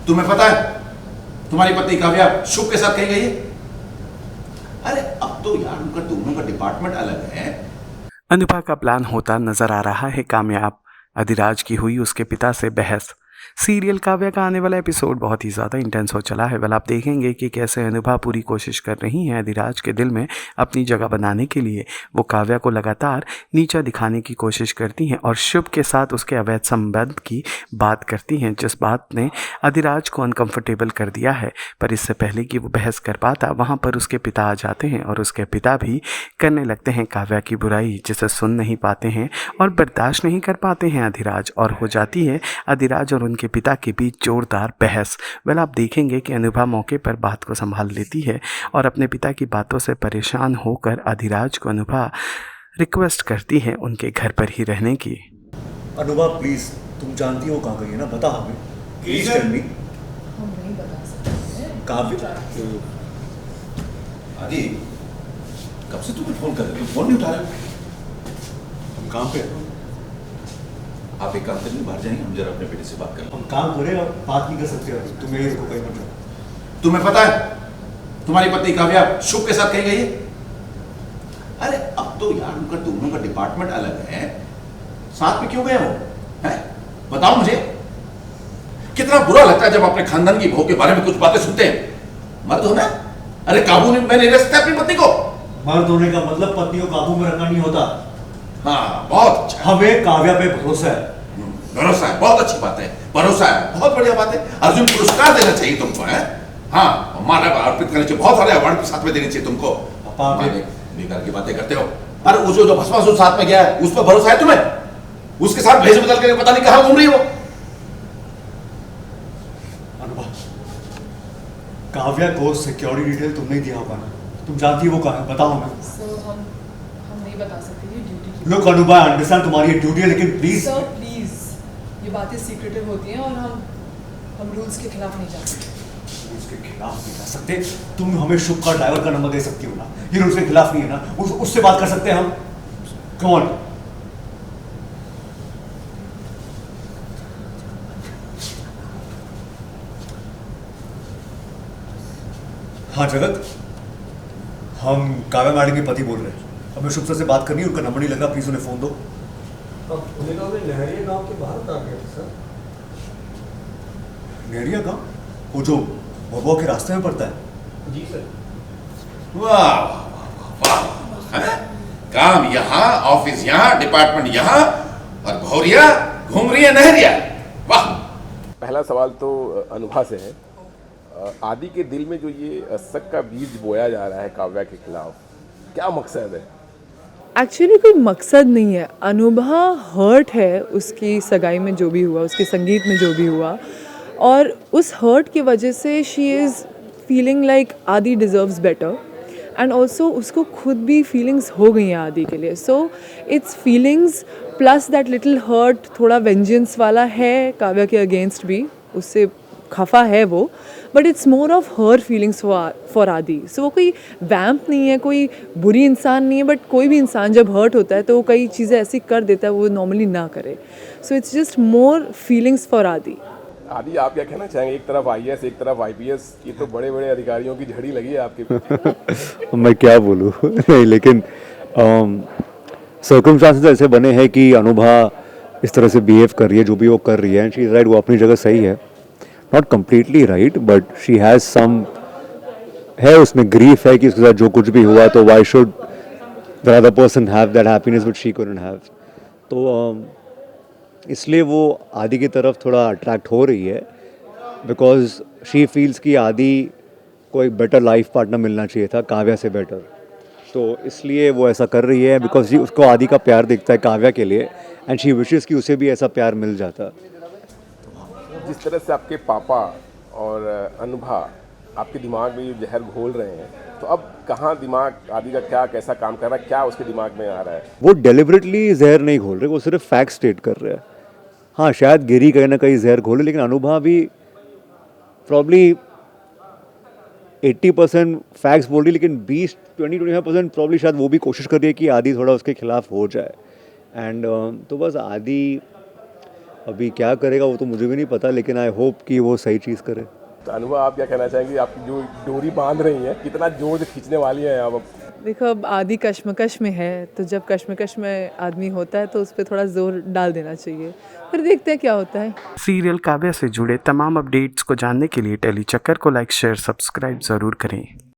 तुम्हें पता है तुम्हारी पत्नी काव्या शुभ के साथ कहीं गई है? अरे अब तो यार उनका दोनों का डिपार्टमेंट अलग है। अनुभा का प्लान होता नजर आ रहा है कामयाब। अधिराज की हुई उसके पिता से बहस। सीरियल काव्या का आने वाला एपिसोड बहुत ही ज़्यादा इंटेंस हो चला है। वेल, आप देखेंगे कि कैसे अनुभा पूरी कोशिश कर रही हैं अधिराज के दिल में अपनी जगह बनाने के लिए। वो काव्या को लगातार नीचा दिखाने की कोशिश करती हैं और शुभ के साथ उसके अवैध संबंध की बात करती हैं, जिस बात ने अधिराज को अनकंफर्टेबल कर दिया है। पर इससे पहले कि वो बहस कर पाता, वहाँ पर उसके पिता आ जाते हैं और उसके पिता भी करने लगते हैं काव्या की बुराई, जिसे सुन नहीं पाते हैं और बर्दाश्त नहीं कर पाते हैं अधिराज, और हो जाती है अधिराज और उनके पिता के बीच जोरदार बहस। वेल, आप देखेंगे कि अनुभा मौके पर बात को संभाल लेती है और अपने पिता की बातों से परेशान होकर अधिराज को अनुभा रिक्वेस्ट करती है उनके घर पर ही रहने की। अनुभा प्लीज, तुम जानती हो कहाँ गई है ना, बता हमें प्लीज टेल मी। हम नहीं बता सकते। काव्या आदि कब से तुम्हें फोन कर रहे हो? फोन नहीं उठा रहे हो? हम काम पे हैं। आप एक काम करिए, बाहर जाएंगे, हम जरा अपने बेटे से बात करें। हम काम करें और बात नहीं कर सकते अभी। तुम्हें इसको कहीं मत जाओ। तुम्हें पता है तुम्हारी पत्नी काव्या शुभ के साथ कहीं गई है? अरे अब तो यार उनका दोनों का डिपार्टमेंट अलग है, साथ में क्यों गए वो? हैं? बताओ मुझे। कितना बुरा लगता है जब अपने खानदान की बहू के बारे में कुछ बातें सुनते हैं। मर्द हो ना, अरे काबू में नहीं रख सकते अपनी पत्नी को। मर्द होने का मतलब पत्नी को काबू में रखना नहीं होता। हाँ, बहुत अच्छा। हमें काव्या पे भरोसा है। भरोसा है, बहुत अच्छी बात है। भरोसा है, बहुत बढ़िया बात है। अर्जुन पुरस्कार देना चाहिए तुमको, है? हाँ, मानव अर्पित करने चाहिए, बहुत सारे अवार्ड साथ में देने चाहिए तुमको। बेकार की बातें करते हो। अरे वो जो भस्मासुर साथ में गया है, उस पर भरोसा है तुम्हें? उसके साथ भेज बदल करके पता नहीं कहां घूम रही है वो। अनुभा, काव्या को सिक्योरिटी डिटेल तुमने दिया होगा ना, तुम जानती हो वो कहाँ है, बताओ हमें। सर हम नहीं बता सकते, ये ड्यूटी की। लोग अनुभा अंडरस्टैंड तुम्हारी ड्यूटी है, लेकिन प्लीज सर प्लीज, ये बातें सीक्रेटिव होती हैं और हम रूल्स के खिलाफ नहीं जा सकते। उसके खिलाफ नहीं जा सकते? तुम हमें शुभ का ड्राइवर का नंबर दे सकती हो ना, ये रूल्स के खिलाफ नहीं है ना, उससे बात कर सकते हैं हम। Come on. हाँ जगत, हम काव्या मैडम के पति बोल रहे हैं। हमें शुभ सर से बात करनी है, उनका नंबर नहीं लगा, प्लीज उन्हें फोन दो। अब उन्हें कहा लहरिया गांव के बाहर उतार गया था सर। नेहरिया गाँव, वो जो भभुआ के रास्ते में पड़ता है? जी सर। वाह वाह वाह वाह, है? काम यहाँ, ऑफिस यहाँ, डिपार्टमेंट यहाँ, और भौरिया घूम रही है नहरिया। वाह। पहला सवाल तो अनुभा से है। आदि के दिल में जो ये शक का बीज बोया जा रहा है काव्या के खिलाफ, क्या मकसद है? एक्चुअली कोई मकसद नहीं है। अनुभा हर्ट है उसकी सगाई में जो भी हुआ, उसके संगीत में जो भी हुआ, और उस हर्ट की वजह से शी इज़ फीलिंग लाइक आदि डिज़र्व्स बेटर, एंड ऑल्सो उसको खुद भी फीलिंग्स हो गई हैं आदि के लिए। So it's feelings plus that little hurt, थोड़ा वेंजेंस वाला है काव्या के अगेंस्ट भी, उससे खफा है वो, but it's more of her feelings for आदि। सो वो कोई वैम्प नहीं है, कोई बुरी इंसान नहीं है, बट कोई भी इंसान जब हर्ट होता है तो वो कई चीज़ें ऐसी कर देता है वो नॉर्मली ना करे। So it's just more feelings for आदि। आदि, आप क्या कहना चाहेंगे? एक तरफ आईएएस, एक तरफ आईपीएस, ये तो बड़े बड़े अधिकारियों की झड़ी लगी है आपके पीछे। मैं क्या बोलूँ नहीं, लेकिन सर्कमस्टांसेस ऐसे बने हैं कि अनुभा इस तरह से बिहेव कर रही है, जो भी वो कर रही है, एंड शी इज़ राइट, वो अपनी जगह सही है। Not completely right, but she has some, है उसमें ग्रीफ है कि उसके साथ जो कुछ भी हुआ, तो why should the other person have that happiness which she couldn't have. तो इसलिए वो आदि की तरफ थोड़ा अट्रैक्ट हो रही है, बिकॉज शी फील्स कि आदि को एक बेटर लाइफ पार्टनर मिलना चाहिए था, काव्या से बेटर। तो इसलिए वो ऐसा कर रही है, बिकॉज उसको आदि का प्यार दिखता है काव्या के लिए, एंड शी विशेस कि उसे भी ऐसा प्यार मिल जाता। जिस तरह से आपके पापा और अनुभा आपके दिमाग में ये जहर घोल रहे हैं, तो अब कहाँ दिमाग आदि का क्या कैसा काम कर रहा है, क्या उसके दिमाग में आ रहा है? वो डेलिबरेटली जहर नहीं घोल रहे, वो सिर्फ फैक्ट स्टेट कर रहे हैं। हाँ, शायद गिरी कहीं ना कहीं जहर घोले, लेकिन अनुभा भी प्रॉब्ली 80% फैक्ट्स बोल रही, लेकिन 20-25% प्रॉब्ली शायद वो भी कोशिश कर रही है कि आदि थोड़ा उसके खिलाफ हो जाए। एंड तो बस आदि अभी क्या करेगा वो तो मुझे भी नहीं पता, लेकिन आई होप कि वो सही चीज़ करे। तो अनुभव, आप क्या कहना चाहेंगे? आपकी जो डोरी बांध रही हैं, कितना जोर से खींचने वाली हैं आप अब? देखो, अब आदि कश्मकश में है, तो जब कश्मकश में आदमी होता है तो उस पर थोड़ा जोर डाल देना चाहिए, फिर देखते हैं क्या होता है। सीरियल काव्या से जुड़े तमाम अपडेट्स को जानने के लिए टेली चक्कर को लाइक, शेयर, सब्सक्राइब ज़रूर करें।